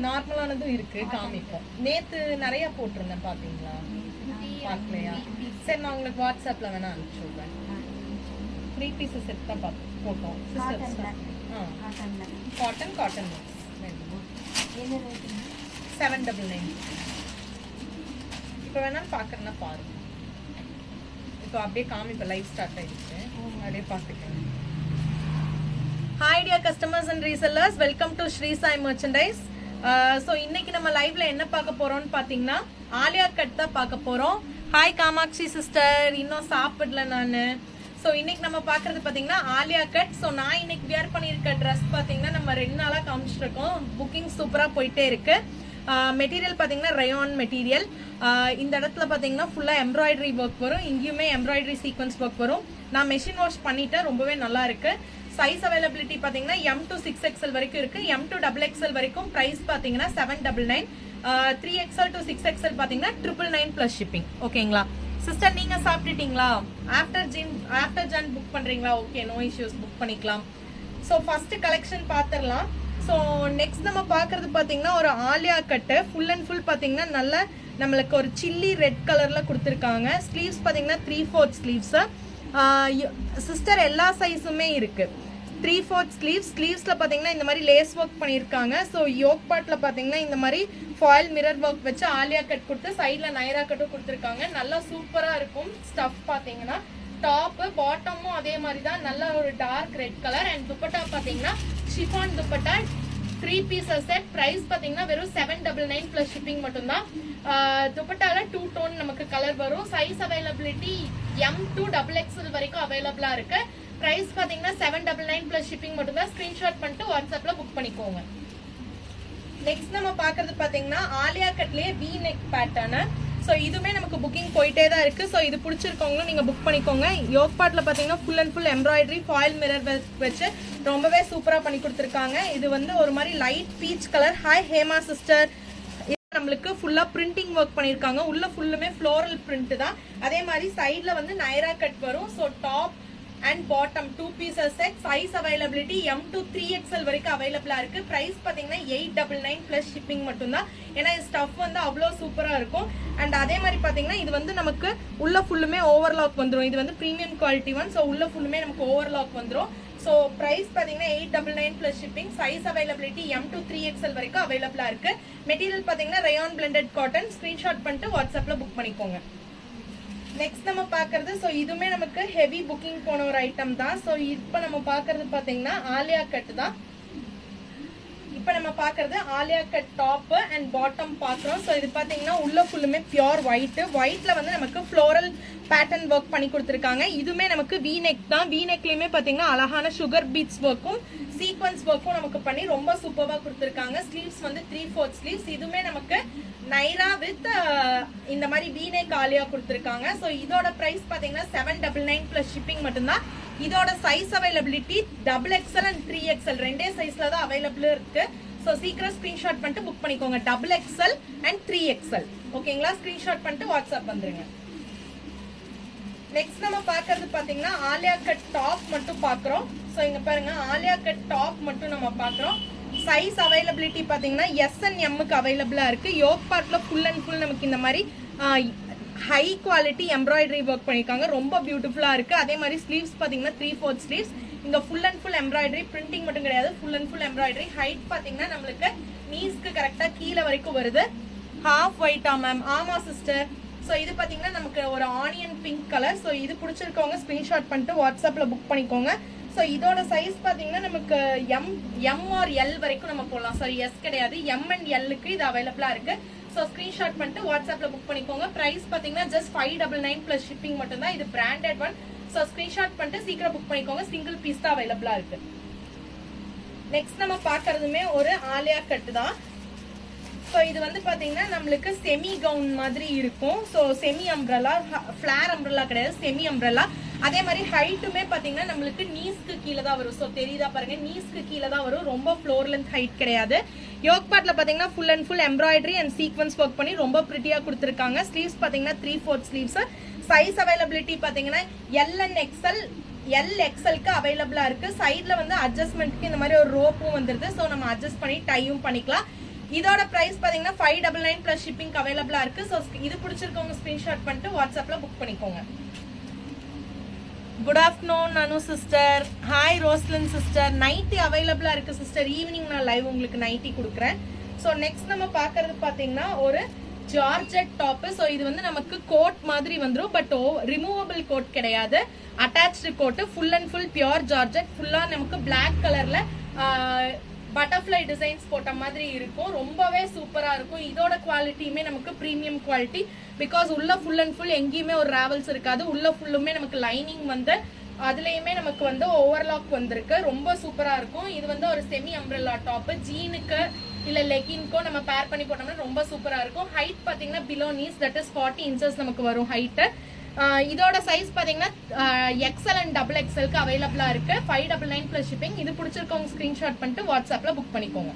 நார்மலானதும் இருக்கு, காமிப்போம். நேத்து நிறைய போட்டிருந்தேன், பாத்தீங்களா? பார்க்கலையா? சரி, நான் உங்களுக்கு வாட்ஸ்அப்ல வேணா அனுப்பிச்சு விடுறேன். 3 பீசஸ் செட் தான் போட்டோம். Cotton cotton 799. இப்போ வேணாலும் பார்க்கறேன்னா பாருங்க. இப்போ அப்படியே காமிப்பேன், லைவ் ஸ்டார்ட் ஆயிடுச்சு, அப்படியே பார்த்துக்கேன். Hi dear customers and resellers, welcome to Shri Sai merchandise. So இன்னைக்கு நம்ம லைவ்ல என்ன பார்க்க போறோம்னு பார்த்தீங்கன்னா ஆலியா கட் தான் பார்க்க போறோம். ஹாய் காமாட்சி சிஸ்டர், இன்னும் சாப்பிடல நான். ஸோ இன்னைக்கு நம்ம பார்க்கறது பார்த்தீங்கன்னா ஆலியா கட். ஸோ நான் இன்னைக்கு வியர் பண்ணியிருக்க ட்ரெஸ் பார்த்தீங்கன்னா நம்ம 2 நாளாக காமிச்சிருக்கோம். புக்கிங் சூப்பராக போயிட்டே இருக்கு. மெட்டீரியல் பார்த்தீங்கன்னா ரயான் மெட்டீரியல். இந்த இடத்துல பார்த்தீங்கன்னா ஃபுல்லாக எம்ப்ராய்டரி ஒர்க் வரும், இங்கேயுமே எம்ப்ராய்டரி சீக்வன்ஸ் ஒர்க் வரும். நான் மெஷின் வாஷ் பண்ணிட்டேன், ரொம்பவே நல்லா இருக்கு. சைஸ் அவைலபிலிட்டி பார்த்தீங்கன்னா M to 6XL வரைக்கும் இருக்கு, M to XXL வரைக்கும். பிரைஸ் பார்த்தீங்கன்னா 799. 3XL to 6XL பார்த்தீங்கன்னா 999 பிளஸ் ஷிப்பிங். ஓகேங்களா சிஸ்டர்? நீங்க சாப்பிட்டுட்டீங்களா? ஆஃப்டர் ஜன் புக் பண்றீங்களா? ஓகே, நோ இஷ்யூஸ், புக் பண்ணிக்கலாம். ஸோ ஃபர்ஸ்ட் கலெக்ஷன் பார்த்துடலாம். ஸோ நெக்ஸ்ட் நம்ம பார்க்கறது பார்த்தீங்கன்னா ஒரு ஆலியா கட்டு. ஃபுல் அண்ட் ஃபுல் பார்த்தீங்கன்னா நல்ல நம்மளுக்கு ஒரு சில்லி ரெட் கலர்ல கொடுத்துருக்காங்க. ஸ்லீவ்ஸ் பார்த்தீங்கன்னா 3/4 ஸ்லீவ்ஸ். சிஸ்டர் எல்லா சைஸுமே இருக்கு. 3/4 ஸ்லீவ்ஸ்ல பாத்தீங்கன்னா இந்த மாதிரி லேஸ் ஒர்க் பண்ணிருக்காங்க. ஸோ யோக் பார்ட்ல பாத்தீங்கன்னா இந்த மாதிரி ஃபாயில் மிரர் ஒர்க் வச்சு ஆலியா கட் கொடுத்து சைட்ல நைரா கட்டும் கொடுத்துருக்காங்க. நல்லா சூப்பரா இருக்கும். ஸ்டஃப் பாத்தீங்கன்னா டாப் பாட்டமும் அதே மாதிரி தான், நல்ல ஒரு dark red colour. And dupatta பாத்தீங்கன்னா chiffon dupatta 3 pieces set. Price பாத்தீங்கன்னா வெறும் 799 பிளஸ் ஷிப்பிங் மட்டும்தான். துப்பட்டால 2 டோன் நமக்கு கலர் வரும். Size availability M to XXL வரைக்கும் அவைலபிளா இருக்கு. பிரைஸ் பாத்தீங்கன்னா 799 பிளஸ் ஷிப்பிங் மட்டும்தான். ஸ்கிரீன்ஷாட் பண்ணிட்டு வாட்ஸ்அப்ல புக் பண்ணிக்கோங்க. நெக்ஸ்ட் நம்ம பாக்குறது பாத்தீங்கன்னா ஆலியா கட்லயே V நெக் பேட்டர்ன். ஸோ இதுவுமே நமக்கு புக்கிங் போயிட்டே தான் இருக்கு. ஸோ இது பிடிச்சிருக்கவங்களும் நீங்க புக் பண்ணிக்கோங்க. யோக் பார்ட்ல பாத்தீங்கன்னா full and full embroidery foil mirror வச்சு ரொம்பவே சூப்பரா பண்ணி கொடுத்துருக்காங்க. இது வந்து ஒரு மாதிரி light peach colour. Hi Hema sister. நம்மளுக்கு ஃபுல்லா பிரிண்டிங் ஒர்க் பண்ணிருக்காங்க. உள்ள ஃபுல்லுமே ஃப்ளோரல் பிரிண்ட் தான். அதே மாதிரி சைட்ல வந்து நைரா கட் வரும். So top and bottom 2 pieces set. Size availability M to 3XL வரைக்கும் அவைலபிளா இருக்கு. பிரைஸ் பாத்தீங்கன்னா 899 பிளஸ் ஷிப்பிங் மட்டும்தான். ஏன்னா ஸ்டஃப் வந்து அவ்வளோ சூப்பரா இருக்கும். அண்ட் அதே மாதிரி பாத்தீங்கன்னா இது வந்து நமக்கு உள்ள ஃபுல்லுமே ஓவர்லாக் வந்துடும். இது வந்து பிரீமியம் குவாலிட்டி ஒன். ஸோ உள்ள ஃபுல்லுமே நமக்கு ஓவர்லாக் வந்துடும். ஸோ பிரைஸ் பாத்தீங்கன்னா 899 plus shipping. Size availability M to 3XL வரைக்கும் அவைலபிளா இருக்கு. மெட்டீரியல் பாத்தீங்கன்னா ரயான் பிளெண்டட் காட்டன். ஸ்கிரீன்ஷாட் பண்ணிட்டு வாட்ஸ்அப்ல புக் பண்ணிக்கோங்க. நெக்ஸ்ட் நம்ம பாக்குறது, ஸோ இதுவுமே நமக்கு ஹெவி புக்கிங் போன ஒரு ஐட்டம் தான். ஸோ இப்போ நம்ம பாக்குறது பாத்தீங்கன்னா ஆலியா கட் தான். இப்போ நம்ம பாக்குறது Alia cut top and bottom பாக்குறோம். ஸோ இது பாத்தீங்கன்னா உள்ள ஃபுல்லுமே பியோர் ஒயிட்ல வந்து நமக்கு ஃப்ளோரல் பேட்டர்ன் ஒர்க் பண்ணி கொடுத்துருக்காங்க. இதுவுமே நமக்கு V நெக் தான். V நெக்லயுமே பாத்தீங்கன்னா அழகான சுகர் பீட்ஸ் ஒர்க்கும் சீக்வன்ஸ் ஒர்க்கும் நமக்கு பண்ணி ரொம்ப சூப்பரா கொடுத்துருக்காங்க. ஸ்லீவ்ஸ் வந்து 3/4 ஸ்லீவ்ஸ். இதுவுமே நமக்கு நைரா வித் இந்த மாதிரி V நெக் ஆலியா கொடுத்துருக்காங்க. ஸோ இதோட பிரைஸ் பாத்தீங்கன்னா 799 பிளஸ் ஷிப்பிங் மட்டும்தான். இதோட size availability XXL and 3XL ரெண்டே சைஸ்ல தான் அவைலபிள் இருக்கு. ஸோ சீக்கிரம் ஸ்கிரீன்ஷாட் பண்ணிட்டு புக் பண்ணிக்கோங்க. XXL and 3XL. ஓகேங்களா? ஸ்கிரீன்ஷாட் பண்ணிட்டு வாட்ஸ்அப் வந்துருங்க. நெக்ஸ்ட் நம்ம பாக்குறது பாத்தீங்கன்னா ஆலியா கட் டாப் மட்டும் பாக்குறோம். ஸோ இங்க பாருங்க, ஆலியா கட் டாப் மட்டும் நம்ம பாக்குறோம். சைஸ் அவைலபிலிட்டி பாத்தீங்கன்னா S and M க்கு அவைலபிளா இருக்கு. யோக் பார்ட்ல ஃபுல் அண்ட் ஃபுல் நமக்கு இந்த மாதிரி ஹை குவாலிட்டி எம்ப்ராய்டரி ஒர்க் பண்ணிருக்காங்க. ரொம்ப பியூட்டிஃபுல்லா இருக்கு. அதே மாதிரி ஸ்லீவ்ஸ் பாத்தீங்கன்னா 3/4 ஸ்லீவ்ஸ். இங்க full and full embroidery, printing மட்டும் கிடையாது, full and full embroidery. Height பாத்தீங்கன்னா நம்மளுக்கு நீஸ்க்கு கரெக்டா கீழே வரைக்கும் வருது. ஹாஃப் ஒயிட்டா மேம்? ஆமா சிஸ்டர். ஸோ இது பாத்தீங்கன்னா நமக்கு ஒரு ஆனியன் பிங்க் கலர். ஸோ இது பிடிச்சிருக்கவங்க ஸ்கிரீன்ஷாட் பண்ணிட்டு வாட்ஸ்அப்ல புக் பண்ணிக்கோங்க. ஸோ இதோட சைஸ் பாத்தீங்கன்னா நமக்கு M or L வரைக்கும் நம்ம போடலாம். சாரி, S கிடையாது, M and Lக்கு இது அவைலபிளா இருக்கு. ஸோ ஸ்கிரீன்ஷாட் பண்ணிட்டு வாட்ஸ்அப்ல புக் பண்ணிக்கோங்க. பிரைஸ் பாத்தீங்கன்னா ஜஸ்ட் 599 பிளஸ் ஷிப்பிங் மட்டும் தான். இது பிராண்டட் ஒன். ஸோ ஸ்கிரீன்ஷாட் பண்ணிட்டு சீக்கிரம் புக் பண்ணிக்கோங்க. சிங்கிள் பீஸ் தான் அவைலபிளா இருக்கு. நெக்ஸ்ட் நம்ம பாக்குறதுமே ஒரு ஆலியா கட் தான். ஸோ இது வந்து பாத்தீங்கன்னா நம்மளுக்கு செமி கவுன் மாதிரி இருக்கும். So semi umbrella, flower umbrella கிடையாது, செமி அம்ப்ரெல்லா. அதே மாதிரி ஹைட்டுமே பாத்தீங்கன்னா நம்மளுக்கு நீஸ்க்கு கீழே தான் வரும். ஸோ தெரியுதா பாருங்க, நீஸ்க்கு கீழே தான் வரும். ரொம்ப ஃப்ளோர் லென்த் ஹைட் கிடையாது. யோக் பார்ட்ல பாத்தீங்கன்னா full and full embroidery and sequins work பண்ணி ரொம்ப பிரிட்டியா கொடுத்துருக்காங்க. ஸ்லீவ்ஸ் பாத்தீங்கன்னா 3/4 ஸ்லீவ்ஸ். சைஸ் அவைலபிலிட்டி பாத்தீங்கன்னா எல் அண்ட் எக்ஸ்எல், எல் எக்ஸ்எல்க்கு அவைலபிளா இருக்கு. சைட்ல வந்து அட்ஜஸ்ட்மெண்ட்க்கு இந்த மாதிரி ஒரு ரோப்பும் வந்துருது. ஸோ நம்ம அட்ஜஸ்ட் பண்ணி டையும் பண்ணிக்கலாம். இதோட பிரைஸ் பாத்தீங்கன்னா 599 பிளஸ் ஷிப்பிங் அவைலபிளா இருக்கு. ஸோ இது பிடிச்சிருக்கவங்க ஸ்கிரீன்ஷாட் பண்ணிட்டு வாட்ஸ்அப்ல புக் பண்ணிக்கோங்க. Good afternoon Anu sister. Hi Roslin sister. Nighty அவைலபிளா இருக்கு சிஸ்டர். ஈவினிங் நான் லைவ் உங்களுக்கு நைட்டி கொடுக்குறேன். ஸோ நெக்ஸ்ட் நம்ம பாக்குறது பாத்தீங்கன்னா ஒரு ஜார்ஜெட் டாப். ஸோ இது வந்து நமக்கு கோட் மாதிரி வந்துடும், பட் ரிமூவபிள் கோட் கிடையாது, attached coat. Full and full pure georgette. ஃபுல்லா நமக்கு பிளாக் கலர்ல பட்டர்ஃப்ளை டிசைன்ஸ் போட்ட மாதிரி இருக்கும். ரொம்பவே சூப்பரா இருக்கும். இதோட குவாலிட்டியுமே நமக்கு பிரீமியம் குவாலிட்டி. பிகாஸ் உள்ள ஃபுல் அண்ட் ஃபுல் எங்கேயுமே ஒரு ராவல்ஸ் இருக்காது. உள்ள ஃபுல்லுமே நமக்கு லைனிங் வந்து அதுலயுமே நமக்கு வந்து ஓவர்லாக் வந்திருக்கு. ரொம்ப சூப்பரா இருக்கும். இது வந்து ஒரு செமி அம்ப்ரெல்லா டாப். ஜீனுக்கு இல்ல லெகின்க்கோ நம்ம பேர் பண்ணி போட்டோம்னா ரொம்ப சூப்பரா இருக்கும். ஹைட் பாத்தீங்கன்னா below knees, that is 40 inches நமக்கு வரும் ஹைட். இதோட சைஸ் பாத்தீங்கன்னா எக்ஸ்எல் அண்ட் டபுள் எக்ஸ்எல்க்கு அவைலபிளா இருக்கு. 599 பிளஸ் ஷிப்பிங். இது பிடிச்சிருக்கவங்க ஸ்கிரீன்ஷாட் பண்ணிட்டு வாட்ஸ்அப்ல புக் பண்ணிக்கோங்க.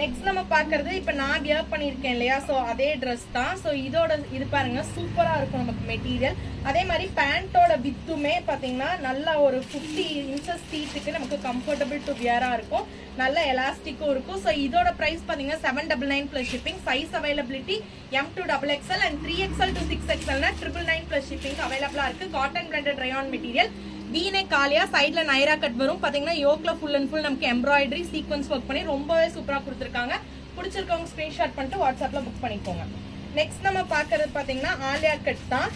நெக்ஸ்ட் நம்ம பாக்குறது இப்ப நான் வியர் பண்ணிருக்கேன் இல்லையா, சோ அதே ட்ரெஸ் தான். சோ இதோட இது பாருங்க சூப்பரா இருக்கும் நமக்கு மெட்டீரியல். அதே மாதிரி பேண்டோட வித்துமே பாத்தீங்கன்னா நல்ல ஒரு 50 inches சீட்டுக்கு நமக்கு கம்ஃபர்டபிள் டு வியரா இருக்கும். நல்ல எலாஸ்டிக்கும் இருக்கும். சோ இதோட பிரைஸ் பாத்தீங்கன்னா 799 plus shipping. Size availability M to XXL and 3XL to 6XL 999 plus shipping அவைலபிளா இருக்கு. Cotton blended rayon material. வீனே காலியா சைட்ல நைரா கட் வரும். பாத்தீங்கன்னா யோக்ல ஃபுல் அண்ட் ஃபுல் நமக்கு எம்ப்ராய்டரி சீக்வன்ஸ் ஒர்க் பண்ணி ரொம்பவே சூப்பரா கொடுத்துருக்காங்க. பிடிச்சிருக்கவங்க ஸ்கிரீன்ஷாட் பண்ணிட்டு வாட்ஸ்அப்ல புக் பண்ணிக்கோங்க. நெக்ஸ்ட் நம்ம பாக்குறது பாத்தீங்கன்னா ஆலியா கட் தான்.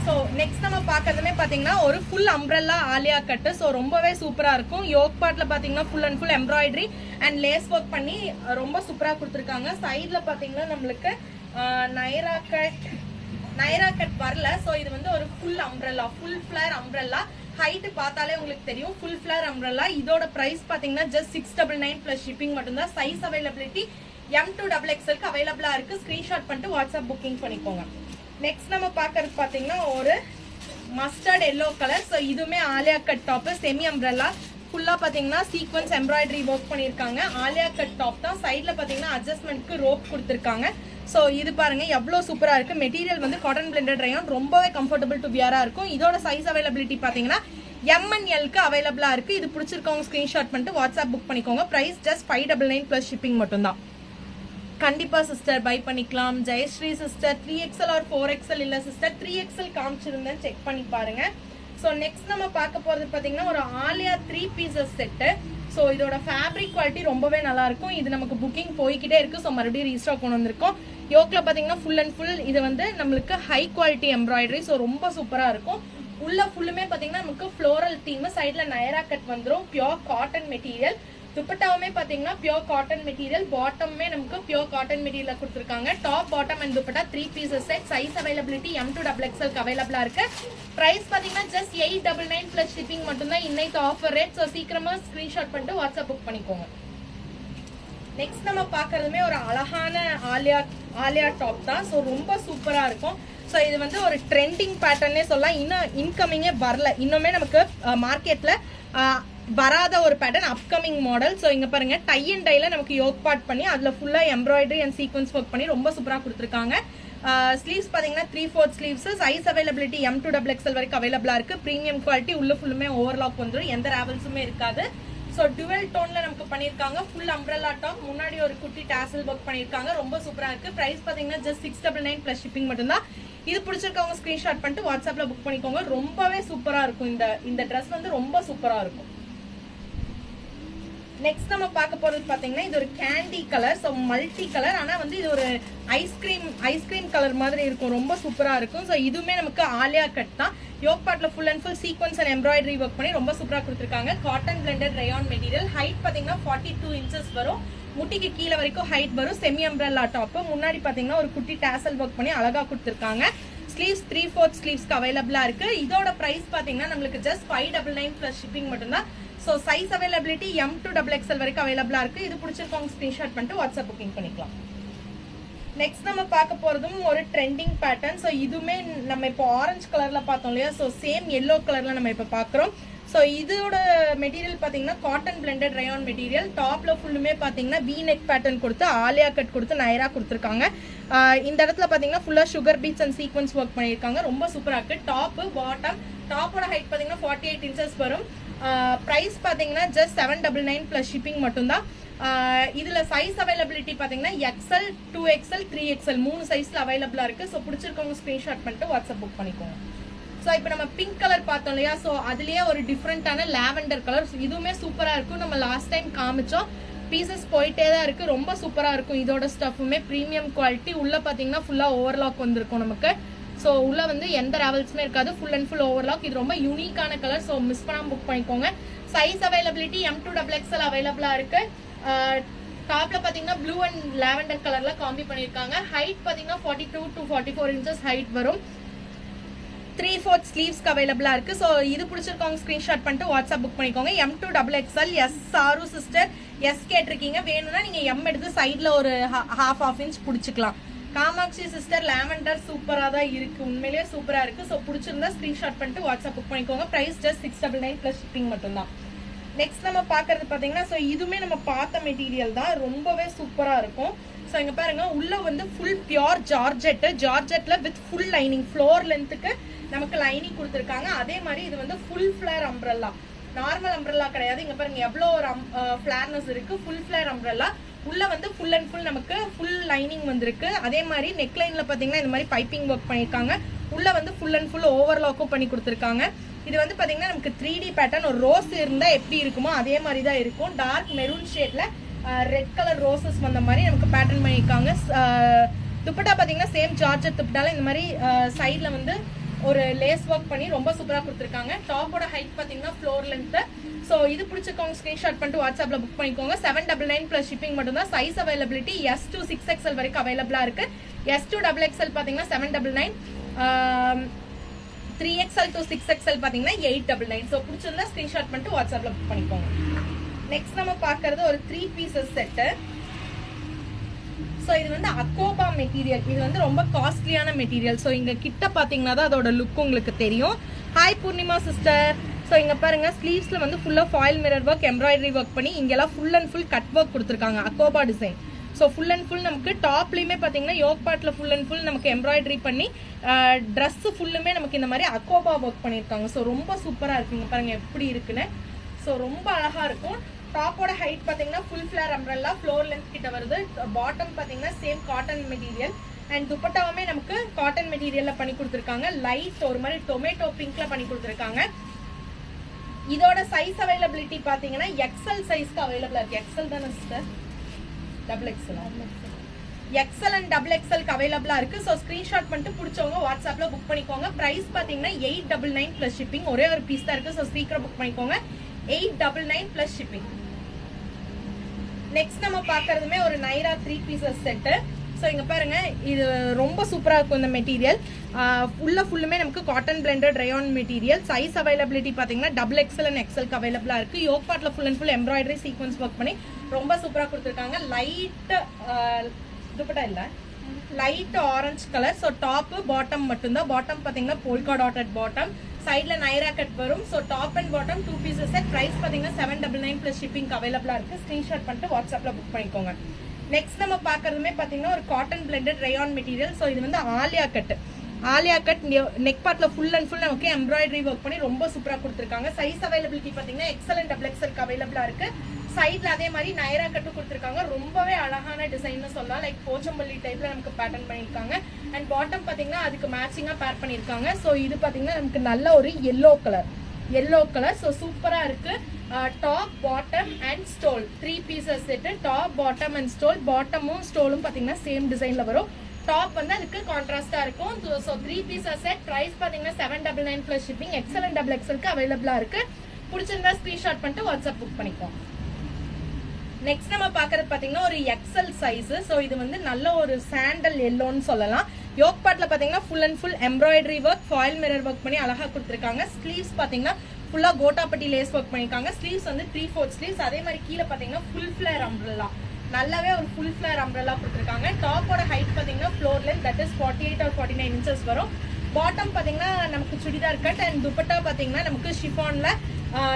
சோ நெக்ஸ்ட் நம்ம பாக்குறதுமே பாத்தீங்கன்னா ஒரு full umbrella Alia cut. So ரொம்பவே சூப்பரா இருக்கும். யோக் பார்ட்ல பாத்தீங்கன்னா full and full embroidery and lace work பண்ணி ரொம்ப சூப்பரா கொடுத்துருக்காங்க. சைட்ல பாத்தீங்கன்னா நம்மளுக்கு நைரா கட் வரல. சோ இது வந்து ஒரு full umbrella, full flare umbrella. Height பார்த்தாலே உங்களுக்கு தெரியும், ஃபுல் ஃபிளேர் அம்ப்ரெல்லா. இதோட பிரைஸ் பாத்தீங்கன்னா ஜஸ்ட் 699 பிளஸ் ஷிப்பிங் மட்டும்தான். சைஸ் அவைலபிலிட்டி M to XXLக்கு அவைலபிளா இருக்கு. ஸ்கிரீன்ஷாட் பண்ணிட்டு வாட்ஸ்அப் புக்கிங் பண்ணிக்கோங்க. நெக்ஸ்ட் நம்ம பாக்குறது பாத்தீங்கன்னா ஒரு மஸ்டர்ட் எல்லோ கலர். சோ இதுவுமே Alia cut top, semi umbrella. ஃபுல்லா பாத்தீங்கன்னா சீக்வன்ஸ் எம்ப்ராய்டரி ஒர்க் பண்ணிருக்காங்க. ஆலியா கட் டாப் தான். சைட்ல பாத்தீங்கன்னா அட்ஜஸ்ட்மெண்ட்க்கு ரோப் கொடுத்திருக்காங்க. சோ இது பாருங்க எவ்வளவு சூப்பரா இருக்கு. மெட்டீரியல் வந்து காட்டன் பிளெண்டட் ரயான், ரொம்பவே கம்ஃபர்டபிள் டு வியரா இருக்கும். இதோட சைஸ் அவைலபிலிட்டி பாத்தீங்கன்னா M and Lக்கு அவைலபிளா இருக்கு. இது பிடிச்சிருக்கவங்க ஸ்கிரீன்ஷாட் பண்ணிட்டு வாட்ஸ்அப் புக் பண்ணிக்கோங்க. பிரைஸ் ஜஸ்ட் 599 பிளஸ் ஷிப்பிங் மட்டும் தான். கண்டிப்பா சிஸ்டர் பை பண்ணிக்கலாம். Jayashree sister 3XL or 4XL இல்ல சிஸ்டர் 3XL காமிச்சிருந்தேன், செக் பண்ணி பாருங்க. சோ நெக்ஸ்ட் நம்ம பார்க்க போறது பாத்தீங்கன்னா ஒரு ஆலியா 3 pieces செட். சோ இதோட ஃபேப்ரிக் குவாலிட்டி ரொம்பவே நல்லா இருக்கும். இது நமக்கு புக்கிங் போய்கிட்டே இருக்கு. சோ மறுபடியும் ரீஸ்டாக் கொண்டு வந்திருக்கோம். யோக்ல பாத்தீங்கன்னா ஃபுல் அண்ட் ஃபுல் இது வந்து நம்மளுக்கு ஹை குவாலிட்டி எம்ப்ராய்டரி. சோ ரொம்ப சூப்பரா இருக்கும். உள்ள ஃபுல்லுமே பாத்தீங்கன்னா நமக்கு ஃப்ளோரல் தீம். சைட்ல நைரா கட் வந்துரும். Pure cotton material. துப்பட்டாவுமே பாத்தீங்கன்னா பியூர் காட்டன் மெட்டீரியல். பாட்டமுமே நமக்கு பியூர் காட்டன் மெட்டீரியல் கொடுத்துருக்காங்க. Top bottom and dupatta 3 pieces set. Size availability M to XXLக்கு அவைலபிளா இருக்கு. பிரைஸ் பாத்தீங்கன்னா ஜஸ்ட் 899 பிளஸ் ஷிப்பிங் மட்டும் தான். இன்னைக்கு ஆஃபர் ரேட். சோ சீக்கிரமா ஸ்கிரீன்ஷாட் பண்ணிட்டு வாட்ஸ்அப் புக் பண்ணிக்கோங்க. நெக்ஸ்ட் நம்ம பாக்குறதுமே ஒரு அழகான ஆலியா டாப் தான். சோ ரொம்ப சூப்பரா இருக்கும். சோ இது வந்து ஒரு ட்ரெண்டிங் பேட்டர்னே சொல்லலாம். இன்னும் இன்கமிங்கே வரல, இன்னுமே நமக்கு மார்க்கெட்ல வராத ஒரு பேட்டர்ன், அப்கமிங் மாடல். சோ இங்க பாருங்க டை அண்ட் டைல நமக்கு யோக் பார்ட் பண்ணி அதுல ஃபுல்லா எம்ப்ராய்டரி அண்ட் சீக்வன்ஸ் ஒர்க் பண்ணி ரொம்ப சூப்பரா கொடுத்துருக்காங்க. ஸ்லீவ்ஸ் பாத்தீங்கன்னா 3/4 sleeves. Size availability M to XXL வரைக்கும் அவைலபிளா இருக்கு. Premium quality. உள்ள ஃபுல்லுமே ஓவர்லாக் வந்துடும், எந்த ராவல்ஸுமே இருக்காது. சோ டுவெல் டோன்ல நமக்கு பண்ணிருக்காங்க. Full umbrella top. முன்னாடி ஒரு குட்டி டாசல் ஒர்க் பண்ணிருக்காங்க. ரொம்ப சூப்பரா இருக்கு. பிரைஸ் பாத்தீங்கன்னா ஜஸ்ட் 699 பிளஸ் ஷிப்பிங் மட்டும் தான். இது பிடிச்சிருக்கவங்க ஸ்கிரீன்ஷாட் பண்ணிட்டு வாட்ஸ்அப்ல புக் பண்ணிக்கோங்க. ரொம்பவே சூப்பரா இருக்கும். இந்த ட்ரெஸ் வந்து ரொம்ப சூப்பரா இருக்கும். நெக்ஸ்ட் நம்ம பார்க்க போறது பாத்தீங்கன்னா இது ஒரு candy colour. So multi colour, ஆனா வந்து இது ஒரு ஐஸ்கிரீம் கலர் மாதிரி இருக்கும். ரொம்ப சூப்பரா இருக்கும். சோ இதுவுமே நமக்கு ஆலியா கட் தான். யோக் பார்ட்ல full and full sequins and embroidery work பண்ணி ரொம்ப சூப்பரா கொடுத்துருக்காங்க. Cotton blended rayon material. Height பாத்தீங்கன்னா 42 inches வரும். முட்டிக்கு கீழே வரைக்கும் ஹைட் வரும். Semi umbrella top. முன்னாடி பாத்தீங்கன்னா ஒரு குட்டி டாசல் ஒர்க் பண்ணி அழகா கொடுத்துருக்காங்க. ஸ்லீவ்ஸ் 3/4 ஸ்லீவ்ஸ்க்கு அவைலபிளா இருக்கு. இதோட பிரைஸ் பாத்தீங்கன்னா நம்மளுக்கு ஜஸ்ட் 599 பிளஸ் ஷிப்பிங் மட்டும் தான். So size availability M to XXL வரைக்கும் அவைலபிளா இருக்கு. இது பிடிச்சிருக்கவங்க ஸ்கிரீன்ஷாட் பண்ணிட்டு வாட்ஸ்அப் புக்கிங் பண்ணிக்கலாம். நெக்ஸ்ட் நம்ம பார்க்க போறதும் ஒரு ட்ரெண்டிங் பேட்டர்ன். சோ இதுமே நம்ம இப்போ ஆரஞ்சு கலர்ல பார்த்தோம் இல்லையா, சோ சேம் எல்லோ கலர்ல நம்ம இப்ப பாக்குறோம். சோ இதோட மெட்டீரியல் பாத்தீங்கன்னா காட்டன் பிளெண்டட் ரயான் மெட்டீரியல். டாப்ல ஃபுல்லுமே பாத்தீங்கன்னா V neck பேட்டர்ன் கொடுத்து ஆலியா கட் கொடுத்து நைரா கொடுத்துருக்காங்க. இந்த இடத்துல பார்த்தீங்கன்னா ஃபுல்லாக sugar beads and sequins work பண்ணியிருக்காங்க. ரொம்ப சூப்பராக இருக்குது. டாப்பு பாட்டம், டாப்போட ஹைட் பார்த்தீங்கன்னா 48 inches வரும். ப்ரைஸ் பார்த்தீங்கன்னா ஜஸ்ட் 799 ப்ளஸ் ஷிப்பிங் மட்டும்தான். இதில் சைஸ் அவைலபிலிட்டி பார்த்தீங்கன்னா XL 2XL 3XL 3 சைஸில் அவைலபிளாக இருக்குது. ஸோ பிடிச்சிருக்கவங்க ஸ்க்ரீன்ஷாட் பண்ணிட்டு வாட்ஸ்அப் புக் பண்ணிக்கோங்க. ஸோ இப்போ நம்ம பிங்க் கலர் பார்த்தோம் இல்லையா, ஸோ அதுலேயே ஒரு டிஃப்ரெண்ட்டான லாவெண்டர் கலர், இதுவுமே சூப்பராக இருக்கும். நம்ம லாஸ்ட் டைம் காமிச்சோம், பீசஸ் போயிட்டே தான் இருக்குது. ரொம்ப சூப்பராக இருக்கும். இதோட ஸ்டஃப்புமே ப்ரீமியம் குவாலிட்டி. உள்ளே பார்த்தீங்கன்னா ஃபுல்லாக ஓவர்லாக் வந்திருக்கும் நமக்கு. ஸோ உள்ளே வந்து எந்த ராவல்ஸுமே இருக்காது, ஃபுல் அண்ட் ஃபுல் ஓவர்லாக். இது ரொம்ப யூனிக்கான கலர். ஸோ மிஸ் பண்ணாமல் புக் பண்ணிக்கோங்க. சைஸ் அவைலபிலிட்டி M2XXL அவைலபிளாக இருக்குது. டாப்பில் பார்த்தீங்கன்னா ப்ளூ அண்ட் லாவெண்டர் கலரில் காம்பி பண்ணியிருக்காங்க. ஹைட் பார்த்தீங்கன்னா 42 to 44 inches ஹைட் வரும். 3/4 ஸ்லீவ்ஸ்க்கு அவைலபிளாக இருக்குது. ஸோ இது பிடிச்சிருக்கவங்க ஸ்க்ரீன்ஷாட் பண்ணிட்டு வாட்ஸ்அப் புக் பண்ணிக்கோங்க. M2XXL. S sir sister S கேட்டிருக்கீங்க. வேணும்னா நீங்கள் M எடுத்து சைடில் ஒரு half inch பிடிச்சிக்கலாம். காமாட்சி சிஸ்டர் லாவெண்டர் சூப்பராக தான் இருக்குது, உண்மையிலேயே சூப்பராக இருக்குது. ஸோ பிடிச்சிருந்தா ஸ்க்ரீன்ஷாட் பண்ணிட்டு வாட்ஸ்அப் புக் பண்ணிக்கோங்க. ப்ரைஸ் ஜஸ்ட் 699 ப்ளஸ் ஷிப்பிங் மட்டும்தான். நெக்ஸ்ட் நம்ம பார்க்கறது பார்த்தீங்கன்னா, ஸோ இதுவுமே நம்ம பார்த்த மெட்டீரியல் தான், ரொம்பவே சூப்பராக இருக்கும். ஸோ இங்கே பாருங்க, உள்ள வந்து ஃபுல் பியோர் ஜார்ஜெட்ல வித் ஃபுல் லைனிங், ஃப்ளோர் லென்த்துக்கு நமக்கு லைனிங் கொடுத்துருக்காங்க. அதே மாதிரி இது வந்து full flare umbrella, normal umbrella கிடையாது. இங்கே பாருங்க எவ்வளோ ஒரு ஃபிளேர்னஸ் இருக்கு, ஃபுல் ஃபிளேர் அம்ப்ரெல்லா. உள்ள வந்து ஃபுல் அண்ட் ஃபுல் நமக்கு ஃபுல் லைனிங் வந்திருக்கு. அதே மாதிரி நெக் லைன்ல பார்த்தீங்கன்னா இந்த மாதிரி பைப்பிங் ஒர்க் பண்ணியிருக்காங்க. உள்ள வந்து ஃபுல் அண்ட் ஃபுல் ஓவர்லாக்கும் பண்ணி கொடுத்துருக்காங்க. இது வந்து பார்த்தீங்கன்னா நமக்கு 3D பேட்டர்ன், ஒரு ரோஸ் இருந்தால் எப்படி இருக்குமோ அதே மாதிரி தான் இருக்கும். டார்க் மெரூன் ஷேட்ல ரெட் கலர் ரோசஸ் வந்த மாதிரி நமக்கு பேட்டர்ன் பண்ணியிருக்காங்க. துப்பட்டா பார்த்தீங்கன்னா சேம் ஜார்ஜெட் துப்பட்டால இந்த மாதிரி சைடில் வந்து ஒரு லேஸ் ஒர்க் பண்ணி ரொம்ப சூப்பராக கொடுத்துருக்காங்க. டாப்போட ஹைட் பார்த்தீங்கன்னா ஃப்ளோர் லென்த்து. ஸோ இது பிடிச்சிருக்கவங்க ஸ்க்ரீன்ஷாட் பண்ணிட்டு வாட்ஸ்அப்பில் புக் பண்ணிக்கோங்க. 799 ப்ளஸ் ஷிப்பிங் மட்டும்தான். Size availability S to 6XL வரைக்கும் அவைலபிளாக இருக்கு. S to XXL பார்த்தீங்கன்னா 799, 3XL to 6XL பார்த்தீங்கன்னா 899. ஸோ பிடிச்சிருந்தா ஸ்க்ரீன்ஷாட் பண்ணிட்டு வாட்ஸ்அப்பில் புக் பண்ணிக்கோங்க. நெக்ஸ்ட் நம்ம பார்க்கறது ஒரு 3 பீசஸ் செட்டு. ஸோ இது வந்து அக்கோபா மெட்டீரியல். இது வந்து ரொம்ப காஸ்ட்லியான மெட்டீரியல். ஸோ இங்கே கிட்ட பார்த்தீங்கன்னா தான் அதோட லுக் உங்களுக்கு தெரியும். Hi Purnima sister. ஸோ இங்கே பாருங்க, ஸ்லீவ்ஸில் வந்து ஃபுல்லாக foil mirror work, embroidery work பண்ணி இங்கெல்லாம் full and full cut work கொடுத்துருக்காங்க, அக்கோபா design. So full and full நமக்கு டாப்லேயுமே பார்த்தீங்கன்னா யோக் பார்ட்டில் ஃபுல் அண்ட் ஃபுல் நமக்கு எம்ப்ராய்டரி பண்ணி ட்ரெஸ்ஸு ஃபுல்லுமே நமக்கு இந்த மாதிரி அக்கோபா ஒர்க் பண்ணியிருக்காங்க. ஸோ ரொம்ப சூப்பராக இருக்குங்க, பாருங்க எப்படி இருக்குன்னு. ஸோ ரொம்ப அழகாக இருக்கும். டாப்போட ஹைட் பார்த்தீங்கன்னா full flare umbrella, floor length கிட்ட வருது. பாட்டம் பார்த்தீங்கன்னா சேம் காட்டன் மெட்டீரியல். அண்ட் துப்பட்டாவுமே நமக்கு காட்டன் மெட்டீரியல்ல பண்ணி கொடுத்துருக்காங்க. லைட் ஒரு மாதிரி டொமேட்டோ பிங்க்ல பண்ணி கொடுத்துருக்காங்க. இதோட சைஸ் அவைலபிலிட்டி பார்த்தீங்கன்னா XL சைஸ்க்கு அவைலபிளா இருக்கு. XL தானே சிஸ்டர்? XXL அண்ட் XXLக்கு அவைலபிளா இருக்கு. ஸோ ஸ்கிரீன்ஷாட் பண்ணிட்டு பிடிச்சவங்க வாட்ஸ்அப்ல புக் பண்ணிக்கோங்க. பிரைஸ் பார்த்தீங்கன்னா 899 ப்ளஸ் ஷிப்பிங். ஒரே ஒரு பீஸ் தான் இருக்கு. ஸோ சீக்கிரம் புக் பண்ணிக்கோங்க. 899 ப்ளஸ் ஷிப்பிங். நெக்ஸ்ட் நம்ம பார்க்கறதுமே ஒரு நைரா 3 பீசஸ் செட்டு. ஸோ இங்கே பாருங்க, இது ரொம்ப சூப்பராக இருக்கும் இந்த மெட்டீரியல். ஃபுல்லுமே நமக்கு cotton blended rayon material. Size availability பார்த்தீங்கன்னா XXL அண்ட் XLக்கு அவைலபிளாக இருக்குது. யோக் பார்ட்டில் full and full embroidery sequence work பண்ணி ரொம்ப சூப்பராக கொடுத்துருக்காங்க. லைட் துப்பட்டா இல்லை, light orange colour. So top bottom மட்டும்தான். பாட்டம் பார்த்தீங்கன்னா போல்கா டாட்டட் பாட்டம், சைடில் நைரா கட் வரும். So top and bottom 2 pieces set. Price பார்த்தீங்கன்னா 799 ப்ளஸ் ஷிப்பிங் அவைலபிளாக இருக்குது. ஸ்க்ரீன்ஷாட் பண்ணிட்டு வாட்ஸ்அப்பில் புக் பண்ணிக்கோங்க. நெக்ஸ்ட் நம்ம பார்க்கறதுமே பார்த்தீங்கன்னா ஒரு cotton blended rayon material. So இது வந்து ஆலியா கட் நெக் பார்ட்டில் ஃபுல் அண்ட் ஃபுல் நமக்கு எம்ப்ராய்டரி ஒர்க் பண்ணி ரொம்ப சூப்பராக கொடுத்துருக்காங்க. சைஸ் அவைலபிலிட்டி பார்த்தீங்கன்னா XL அண்ட் XXLக்கு அவைலபிளாக இருக்குது. சைடில் அதே மாதிரி நைரா கட்டும் கொடுத்துருக்காங்க. ரொம்பவே அழகான டிசைன்னு சொல்லலாம். லைக் போச்சம்பள்ளி டைப்பில் நமக்கு பேட்டர்ன் பண்ணியிருக்காங்க. அண்ட் பாட்டம் பார்த்தீங்கன்னா அதுக்கு மேட்சிங்காக பேர் பண்ணியிருக்காங்க. ஸோ இது பார்த்தீங்கன்னா நமக்கு நல்ல ஒரு எல்லோ கலர். ஸோ சூப்பராக இருக்குது. Top bottom and stole 3 pieces set. Top bottom and stole. பாட்டமும் ஸ்டோலும் பார்த்தீங்கன்னா சேம் டிசைனில் வரும். டாப் வந்து அதுக்கு கான்ட்ராஸ்டாக இருக்கும். So 3 pieces set. ப்ரைஸ் பார்த்தீங்கன்னா 799 ப்ளஸ் ஷிப்பிங். XL அண்ட் XXLக்கு அவைலபிளாக இருக்குது. பிடிச்சிருந்தா ஸ்க்ரீன்ஷாட் பண்ணிட்டு வாட்ஸ்அப் புக் பண்ணிக்கோங்க. நெக்ஸ்ட் நம்ம பார்க்கறது பார்த்தீங்கன்னா ஒரு XL சைஸ். ஸோ இது வந்து நல்ல ஒரு சாண்டல் எல்லோன்னு சொல்லலாம். யோக் பார்ட்டில் பார்த்தீங்கன்னா full and full embroidery work, foil mirror work பண்ணி அழகாக கொடுத்துருக்காங்க. ஸ்லீவ்ஸ் பார்த்தீங்கன்னா ஃபுல்லாக கோட்டாப்பட்டி லேஸ் ஒர்க் பண்ணியிருக்காங்க. ஸ்லீவ்ஸ் வந்து 3/4 ஸ்லீவ்ஸ். அதே மாதிரி கீழே பார்த்தீங்கன்னா ஃபுல் ஃபிளேர் அம்ப்ரெல்லா, நல்லாவே ஒரு ஃபுல் ஃபிளேர் அம்ப்ரெல்லா கொடுத்துருக்காங்க. டாப்போட ஹைட் பார்த்தீங்கன்னா floor length that is 48 or 49 inches வரும். பாட்டம் பார்த்தீங்கன்னா நமக்கு சுடிதார் கட். அண்ட் துப்பட்டா பார்த்தீங்கன்னா நமக்கு ஷிஃபானில்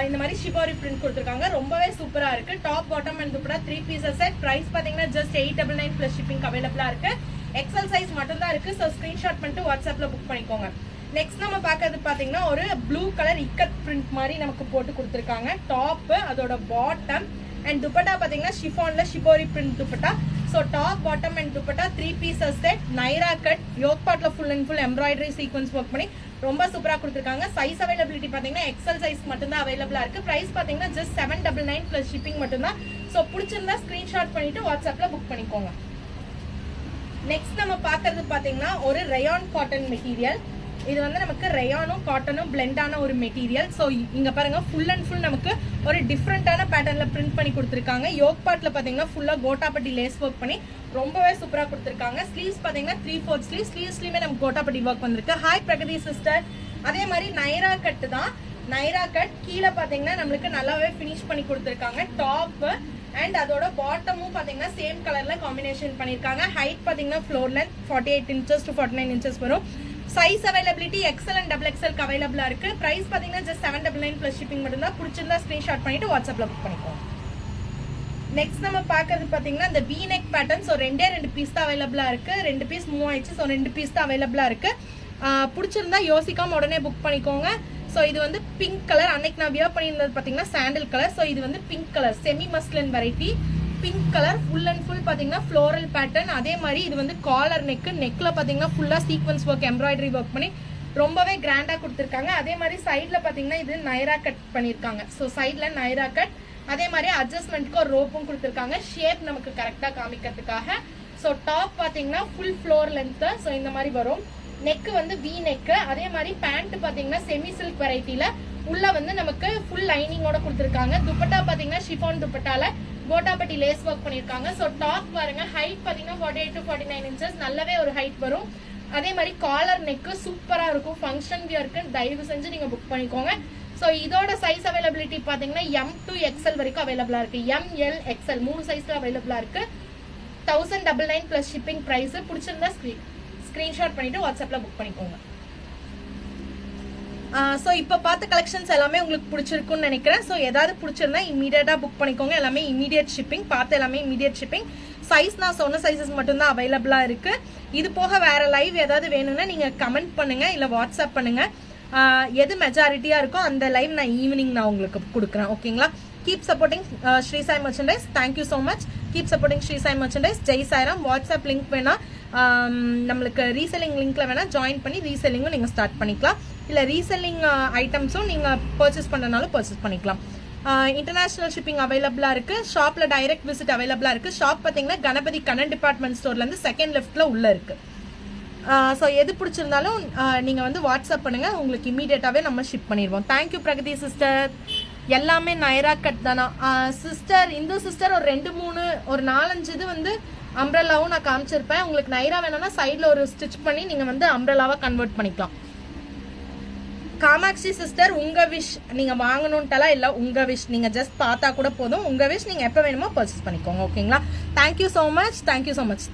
இந்த மாதிரி ஷிபாரி பிரிண்ட் கொடுத்துருக்காங்க. ரொம்பவே சூப்பரா இருக்கு. Top bottom and dupatta 3 pieces set. Price பாத்தீங்கன்னா ஜஸ்ட் 899 பிளஸ் ஷிப்பிங் அவைலபிளா இருக்கு. எக்ஸல் சைஸ் மட்டும் தான் இருக்கு. ஸோ ஸ்கிரீன்ஷாட் பண்ணிட்டு வாட்ஸ்அப்ல புக் பண்ணிக்கோங்க. நெக்ஸ்ட் நம்ம பார்க்கறது பாத்தீங்கன்னா ஒரு ப்ளூ கலர் இக்கத் பிரிண்ட் மாதிரி நமக்கு போட்டு கொடுத்துருக்காங்க. டாப், அதோட பாட்டம் அண்ட் துப்பட்டா பாத்தீங்கன்னா ஷிஃபான்ல shibori print dupatta. So top, bottom and dupatta 3 pieces set, Naira cut, yoke பார்ட்ல full and full embroidery sequence work பண்ணி ரொம்ப சூப்பரா கொடுத்துருக்காங்க. சைஸ் அவைலபிலிட்டி பாத்தீங்கன்னா எக்ஸல் சைஸ் மட்டும் தான் அவைலபிளா இருக்கு. பிரைஸ் பாத்தீங்கன்னா ஜஸ்ட் 799 பிளஸ் ஷிப்பிங் மட்டும் தான். ஸோ பிடிச்சிருந்தா ஸ்கிரீன்ஷாட் பண்ணிட்டு வாட்ஸ்அப்ல புக் பண்ணிக்கோங்க. நெக்ஸ்ட் நம்ம பாக்குறது பாத்தீங்கன்னா ஒரு ரயான் காட்டன் மெட்டீரியல். இது வந்து நமக்கு ரயானும் காட்டனும் பிளெண்டான ஒரு மெட்டீரியல். ஸோ இங்க பாருங்க ஃபுல் அண்ட் ஃபுல் நமக்கு ஒரு டிஃப்ரெண்டான பேட்டர்ன்ல பிரிண்ட் பண்ணி கொடுத்துருக்காங்க. யோக் பார்ட்ல பாத்தீங்கன்னா ஃபுல்லா கோட்டாப்பட்டி லேஸ் ஒர்க் பண்ணி ரொம்பவே சூப்பரா கொடுத்துருக்காங்க. ஸ்லீவ்ஸ் பாத்தீங்கன்னா 3/4 ஸ்லீவ், ஸ்லீவ்ஸ்லயுமே நமக்கு கோட்டாப்பட்டி ஒர்க் வந்திருக்கு. Hi Pragati sister. அதே மாதிரி நைரா கட் தான். நைரா கட் கீழே பாத்தீங்கன்னா நம்மளுக்கு நல்லாவே ஃபினிஷ் பண்ணி கொடுத்துருக்காங்க. டாப் அண்ட் அதோட பாட்டமும் பாத்தீங்கன்னா சேம் கலர்ல காம்பினேஷன் பண்ணிருக்காங்க. ஹைட் பாத்தீங்கன்னா floor length 48 inches to 49 inches வரும். Size availability XL and XXL அவைலபிளா இருக்கு. பிரைஸ் பாத்தீங்கன்னா ஜஸ்ட் 799 பிளஸ் ஷிப்பிங் மட்டும் தான். பிடிச்சிருந்தா ஸ்கிரீன்ஷாட் பண்ணிட்டு வாட்ஸ்அப்ல புக் பண்ணிக்கோங்க. நெக்ஸ்ட் நம்ம பாக்குறது பாத்தீங்கன்னா இந்த V neck pattern. So 2 piece தான் அவைலபிளா இருக்கு. 2 பீஸ் மூவ் ஆயிடுச்சு. ஸோ 2 பீஸ் தான் அவைலபிளா இருக்கு. பிடிச்சிருந்தா யோசிக்காம உடனே புக் பண்ணிக்கோங்க. ஸோ இது வந்து பிங்க் கலர். அன்னைக்கு நான் வியர் பண்ணியிருந்தது பாத்தீங்கன்னா சாண்டில் கலர். ஸோ இது வந்து pink colour semi muslin variety. Pink colour full and full பாத்தீங்கன்னா ஃப்ளோரல் பேட்டர்ன். அதே மாதிரி இது வந்து காலர் நெக். நெக்ல பாத்தீங்கன்னா ஃபுல்லா சீக்வன்ஸ் ஒர்க் எம்ப்ராய்டரி ஒர்க் பண்ணி ரொம்பவே கிராண்டா கொடுத்துருக்காங்க. அதே மாதிரி சைட்ல பாத்தீங்கன்னா இது நைரா கட் பண்ணிருக்காங்க. ஸோ சைட்ல நைரா கட். அதே மாதிரி அட்ஜஸ்ட்மெண்ட்க்கு ஒரு ரோப்பும் கொடுத்துருக்காங்க ஷேப் நமக்கு கரெக்டா காமிக்கிறதுக்காக. ஸோ டாப் பாத்தீங்கன்னா ஃபுல் ஃப்ளோர் லென்த். ஸோ இந்த மாதிரி வரும். நெக் வந்து V neck. அதே மாதிரி பேண்ட் பாத்தீங்கன்னா செமி சில்க் வெரைட்டில உள்ள வந்து நமக்கு ஃபுல் லைனிங்கோட கொடுத்துருக்காங்க. துப்பட்டா பாத்தீங்கன்னா ஷிஃபான் துப்பட்டால கோட்டாப்பட்டி லேஸ் ஒர்க் பண்ணிருக்காங்க. ஸோ டாப் பாருங்க ஹைட் பாத்தீங்கன்னா 48 to 49 இன்ச்சஸ் நல்லாவே ஒரு ஹைட் வரும். அதே மாதிரி காலர் நெக் சூப்பரா இருக்கும். ஃபங்க்ஷன் வியருக்கு தயவு செஞ்சு நீங்க புக் பண்ணிக்கோங்க. ஸோ இதோட சைஸ் அவைலபிலிட்டி பாத்தீங்கன்னா M to XL வரைக்கும் அவைலபிளா இருக்கு. M, L, XL 3 சைஸ்ல அவைலபிளா இருக்கு. 1099 பிளஸ் ஷிப்பிங் பிரைஸ். பிடிச்சிருந்தா ஸ்கிரீன்ஷாட் பண்ணிட்டு வாட்ஸ்அப்ல புக் பண்ணிக்கோங்க. ஸோ இப்போ பார்த்த கலெக்ஷன்ஸ் எல்லாமே உங்களுக்கு பிடிச்சிருக்குன்னு நினைக்கிறேன். ஸோ ஏதாவது பிடிச்சிருந்தா இமீடியட்டா புக் பண்ணிக்கோங்க. எல்லாமே இமீடியட் ஷிப்பிங். பார்த்து எல்லாமே இமீடியட் ஷிப்பிங். சைஸ் நான் சொன்ன சைஸஸ் மட்டும்தான் அவைலபிளா இருக்கு. இது போக வேற லைவ் ஏதாவது வேணும்னா நீங்க கமெண்ட் பண்ணுங்க, இல்ல வாட்ஸ்அப் பண்ணுங்க. எது மெஜாரிட்டியா இருக்கோ அந்த லைவ் நான் ஈவினிங் நான் உங்களுக்கு கொடுக்குறேன். ஓகேங்களா? Keep supporting Sri Sai merchandise. Thank you so much. Keep supporting Sri Sai merchandise. Jai Sairam. WhatsApp link வேணா நம்மளுக்கு ரீசெல்லிங் லிங்க்ல வேணா ஜாயின் பண்ணி ரீசெல்லிங்கும் நீங்க ஸ்டார்ட் பண்ணிக்கலாம். இல்ல ரீசெல்லிங் ஐட்டம்ஸும் நீங்க பர்ச்சேஸ் பண்றதுனாலும் பர்ச்சேஸ் பண்ணிக்கலாம். இன்டர்நேஷனல் ஷிப்பிங் அவைலபிளா இருக்கு. ஷாப்ல டைரக்ட் விசிட் அவைலபிளா இருக்கு. ஷாப் பாத்தீங்கன்னா கணபதி கண்ணன் டிபார்ட்மெண்ட் ஸ்டோர்ல இருந்து செகண்ட் லெஃப்ட்ல உள்ள இருக்கு. ஸோ எது பிடிச்சிருந்தாலும் நீங்க வந்து வாட்ஸ்அப் பண்ணுங்க. உங்களுக்கு இமீடியட்டாவே நம்ம ஷிப் பண்ணிடுவோம். Thank you Pragati sister. எல்லாமே நைரா கட் தானா சிஸ்டர்? இந்து சிஸ்டர் ஒரு 2-3 ஒரு 4-5 இது வந்து அம்ப்ரெல்லாவும் நான் காமிச்சிருப்பேன். உங்களுக்கு நைரா வேணும்னா சைட்ல ஒரு ஸ்டிச் பண்ணி நீங்க வந்து அம்ப்ரெல்லாவா கன்வெர்ட் பண்ணிக்கலாம். காமாட்சி சிஸ்டர் உங்க விஷ். நீங்க வாங்கணும்ட்டலாம் இல்ல, உங்க விஷ். நீங்க ஜஸ்ட் பார்த்தா கூட போதும். உங்க விஷ். நீங்க எப்ப வேணுமோ பர்ச்சேஸ் பண்ணிக்கோங்க. ஓகேங்களா? Thank you so much. Thank you so much.